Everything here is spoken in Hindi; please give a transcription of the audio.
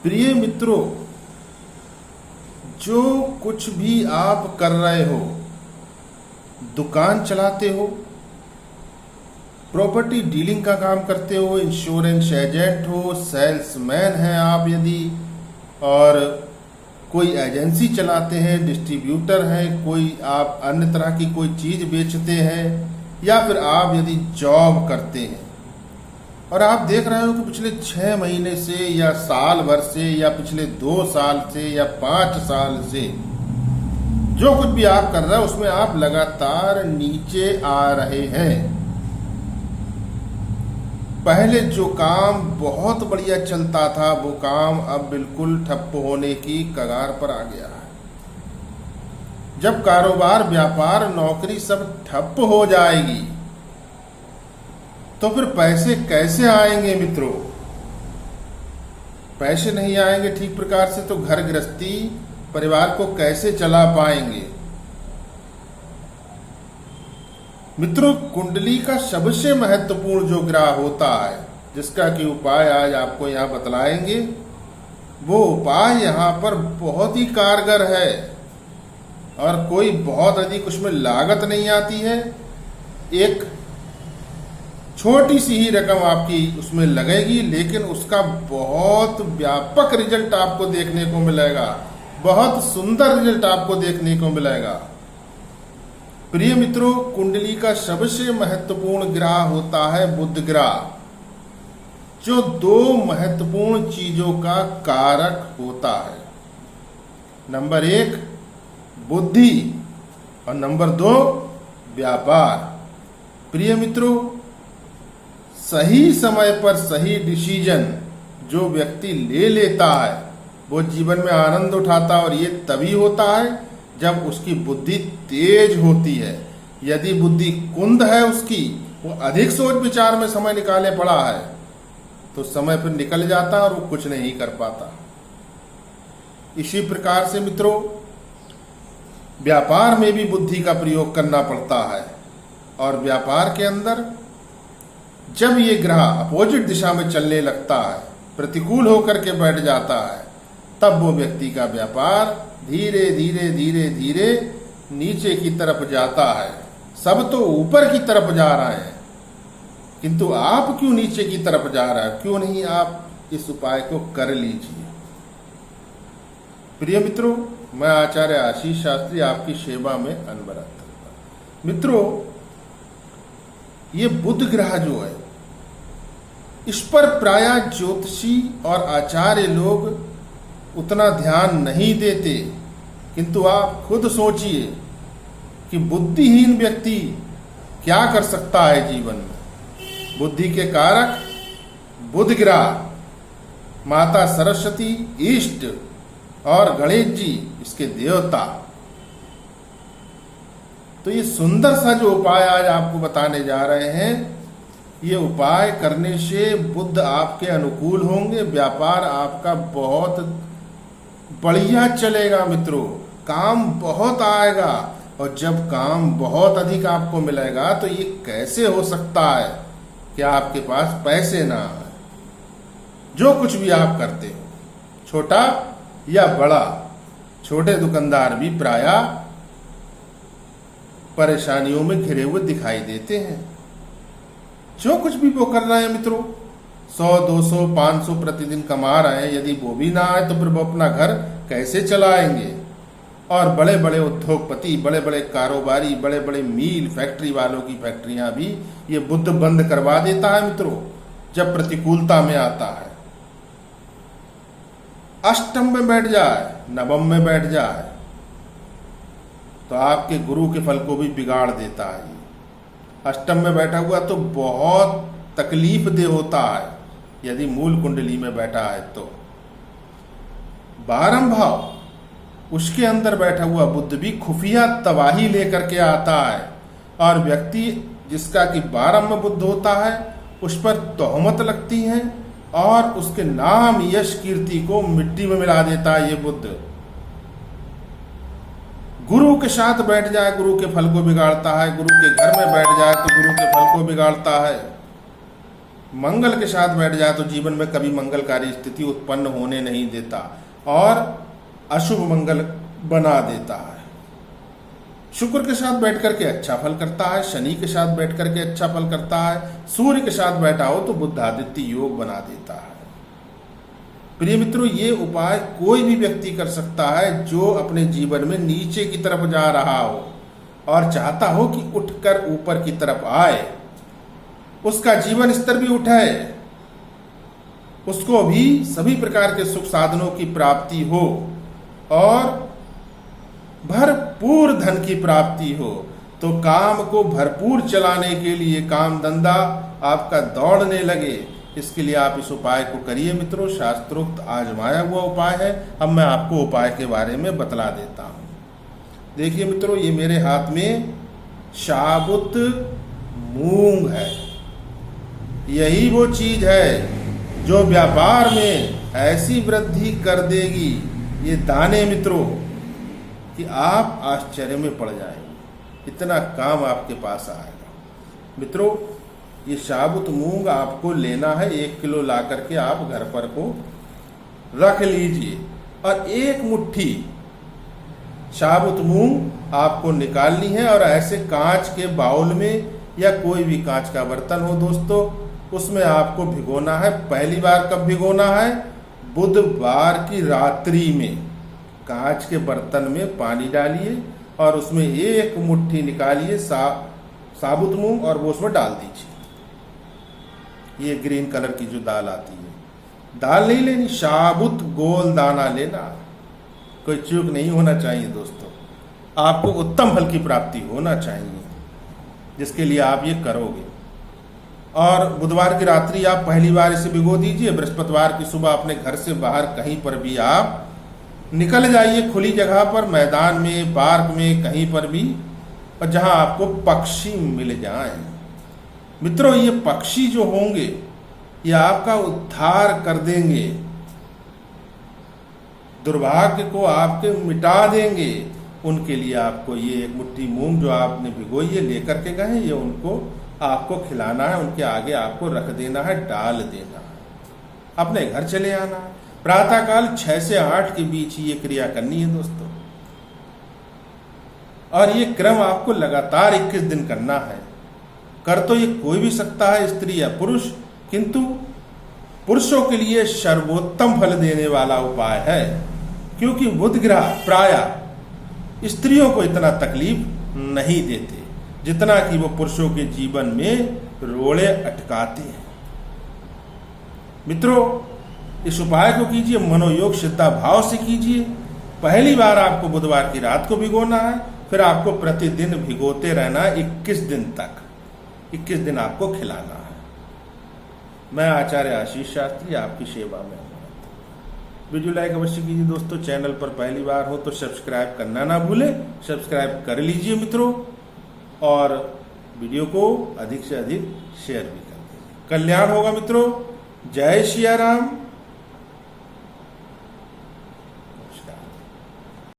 प्रिय मित्रों, जो कुछ भी आप कर रहे हो, दुकान चलाते हो, प्रॉपर्टी डीलिंग का काम करते हो, इंश्योरेंस एजेंट हो, सेल्समैन हैं आप यदि, और कोई एजेंसी चलाते हैं, डिस्ट्रीब्यूटर हैं, कोई आप अन्य तरह की कोई चीज़ बेचते हैं, या फिर आप यदि जॉब करते हैं और आप देख रहे हो कि पिछले 6 महीने से या साल भर से या पिछले 2 साल से या 5 साल से जो कुछ भी आप कर रहे हो उसमें आप लगातार नीचे आ रहे हैं। पहले जो काम बहुत बढ़िया चलता था वो काम अब बिल्कुल ठप्प होने की कगार पर आ गया है। जब कारोबार, व्यापार, नौकरी सब ठप्प हो जाएगी तो फिर पैसे कैसे आएंगे मित्रों? पैसे नहीं आएंगे ठीक प्रकार से तो घर गृहस्थी, परिवार को कैसे चला पाएंगे? मित्रों, कुंडली का सबसे महत्वपूर्ण जो ग्रह होता है, जिसका कि उपाय आज आपको यहाँ बतलाएंगे, वो उपाय यहाँ पर बहुत ही कारगर है और कोई बहुत अधिक उसमें लागत नहीं आती है। एक छोटी सी ही रकम आपकी उसमें लगेगी, लेकिन उसका बहुत व्यापक रिजल्ट आपको देखने को मिलेगा, बहुत सुंदर रिजल्ट आपको देखने को मिलेगा। प्रिय मित्रों, कुंडली का सबसे महत्वपूर्ण ग्रह होता है बुध ग्रह, जो 2 महत्वपूर्ण चीजों का कारक होता है। नंबर 1 बुद्धि और नंबर 2 व्यापार। प्रिय मित्रों, सही समय पर सही डिसीजन जो व्यक्ति ले लेता है वो जीवन में आनंद उठाता है, और ये तभी होता है जब उसकी बुद्धि तेज होती है। यदि बुद्धि कुंद है उसकी, वो अधिक सोच विचार में समय निकाले पड़ा है तो समय फिर निकल जाता है और वो कुछ नहीं कर पाता। इसी प्रकार से मित्रों, व्यापार में भी बुद्धि का प्रयोग करना पड़ता है, और व्यापार के अंदर जब ये ग्रह अपोजिट दिशा में चलने लगता है, प्रतिकूल होकर के बैठ जाता है, तब वो व्यक्ति का व्यापार धीरे धीरे धीरे धीरे नीचे की तरफ जाता है। सब तो ऊपर की तरफ जा रहे हैं, किंतु आप क्यों नीचे की तरफ जा रहे हैं? क्यों नहीं आप इस उपाय को कर लीजिए। प्रिय मित्रों, मैं आचार्य आशीष शास्त्री आपकी सेवा में अनवरत। मित्रों, ये बुध ग्रह जो है, इस पर प्रायः ज्योतिषी और आचार्य लोग उतना ध्यान नहीं देते, किंतु आप खुद सोचिए कि बुद्धिहीन व्यक्ति क्या कर सकता है जीवन में। बुद्धि के कारक बुध ग्रह, माता सरस्वती इष्ट और गणेश जी इसके देवता। तो ये सुंदर सा जो उपाय आज आपको बताने जा रहे हैं, ये उपाय करने से बुध आपके अनुकूल होंगे, व्यापार आपका बहुत बढ़िया चलेगा मित्रों, काम बहुत आएगा। और जब काम बहुत अधिक आपको मिलेगा तो ये कैसे हो सकता है कि आपके पास पैसे ना आए? जो कुछ भी आप करते हो, छोटा या बड़ा, छोटे दुकानदार भी प्रायः परेशानियों में घिरे हुए दिखाई देते हैं। जो कुछ भी वो कर रहे हैं मित्रों, 100, 200, 500 प्रतिदिन कमा रहे हैं, यदि वो भी ना आए तो फिर वो अपना घर कैसे चलाएंगे? और बड़े बड़े उद्योगपति, बड़े बड़े कारोबारी, बड़े बड़े मील फैक्ट्री वालों की फैक्ट्रियां भी ये बुध बंद करवा देता है मित्रों, जब प्रतिकूलता में आता है। अष्टम में बैठ जाए, नवम में बैठ जाए तो आपके गुरु के फल को भी बिगाड़ देता है। अष्टम में बैठा हुआ तो बहुत तकलीफ दे होता है यदि मूल कुंडली में बैठा है तो। 12वां भाव, उसके अंदर बैठा हुआ बुध भी खुफिया तबाही लेकर के आता है, और व्यक्ति जिसका कि 12 में बुध होता है उस पर तोहमत लगती है और उसके नाम यश कीर्ति को मिट्टी में मिला देता है ये बुध। गुरु के साथ बैठ जाए, गुरु के फल को बिगाड़ता है। गुरु के घर में बैठ जाए तो गुरु के फल को बिगाड़ता है। मंगल के साथ बैठ जाए तो जीवन में कभी मंगलकारी स्थिति उत्पन्न होने नहीं देता और अशुभ मंगल बना देता है। शुक्र के साथ बैठ करके अच्छा फल करता है, शनि के साथ बैठ करके अच्छा फल करता है, सूर्य के साथ बैठा हो तो बुद्धादित्य योग बना देता है। प्रिय मित्रों, ये उपाय कोई भी व्यक्ति कर सकता है जो अपने जीवन में नीचे की तरफ जा रहा हो और चाहता हो कि उठकर ऊपर की तरफ आए, उसका जीवन स्तर भी उठे, उसको भी सभी प्रकार के सुख साधनों की प्राप्ति हो और भरपूर धन की प्राप्ति हो। तो काम को भरपूर चलाने के लिए काम धंधा आपका दौड़ने लगे, इसके लिए आप इस उपाय को करिए मित्रों। शास्त्रोक्त आजमाया हुआ उपाय है। अब मैं आपको उपाय के बारे में बतला देता हूं। देखिए मित्रों, ये मेरे हाथ में साबुत मूंग है। यही वो चीज है जो व्यापार में ऐसी वृद्धि कर देगी, ये दाने मित्रों, कि आप आश्चर्य में पड़ जाएंगे। इतना काम आपके पास आएगा मित्रों। ये साबुत मूंग आपको लेना है, 1 किलो ला करके आप घर पर को रख लीजिए और 1 मुट्ठी साबुत मूंग आपको निकालनी है और ऐसे कांच के बाउल में या कोई भी कांच का बर्तन हो दोस्तों, उसमें आपको भिगोना है। पहली बार कब भिगोना है? बुधवार की रात्रि में कांच के बर्तन में पानी डालिए और उसमें 1 मुट्ठी निकालिए साबुत मूंग और वो उसमें डाल दीजिए। ये ग्रीन कलर की जो दाल आती है, दाल नहीं लेनी, साबुत गोल दाना लेना। कोई चूक नहीं होना चाहिए दोस्तों। आपको उत्तम फल की प्राप्ति होना चाहिए, जिसके लिए आप ये करोगे। और बुधवार की रात्रि आप पहली बार इसे भिगो दीजिए। बृहस्पतिवार की सुबह अपने घर से बाहर कहीं पर भी आप निकल जाइए, खुली जगह पर, मैदान में, पार्क में, कहीं पर भी, और जहां आपको पक्षी मिल जाएं। मित्रों, ये पक्षी जो होंगे ये आपका उद्धार कर देंगे, दुर्भाग्य को आपके मिटा देंगे। उनके लिए आपको ये 1 मुट्ठी मूंग जो आपने भिगोई है लेकर के गए, ये उनको आपको खिलाना है, उनके आगे आपको रख देना है, डाल देना है, अपने घर चले आना है। प्रातःकाल 6 से 8 के बीच ये क्रिया करनी है दोस्तों। और ये क्रम आपको लगातार 21 दिन करना है। कर तो ये कोई भी सकता है, स्त्री या पुरुष, किंतु पुरुषों के लिए सर्वोत्तम फल देने वाला उपाय है, क्योंकि बुध ग्रह प्रायः स्त्रियों को इतना तकलीफ नहीं देते जितना कि वो पुरुषों के जीवन में रोड़े अटकाते हैं। मित्रों, इस उपाय को कीजिए, मनोयोग श्रद्धा भाव से कीजिए। पहली बार आपको बुधवार की रात को भिगोना है, फिर आपको प्रतिदिन भिगोते रहना है 21 दिन तक। 21 दिन आपको खिलाना है। मैं आचार्य आशीष शास्त्री आपकी सेवा में हूँ। वीडियो लाइक अवश्य कीजिए दोस्तों। चैनल पर पहली बार हो तो सब्सक्राइब करना ना भूलें। सब्सक्राइब कर लीजिए मित्रों, और वीडियो को अधिक से अधिक शेयर भी कर दीजिए। कल्याण होगा मित्रों। जय सिया राम।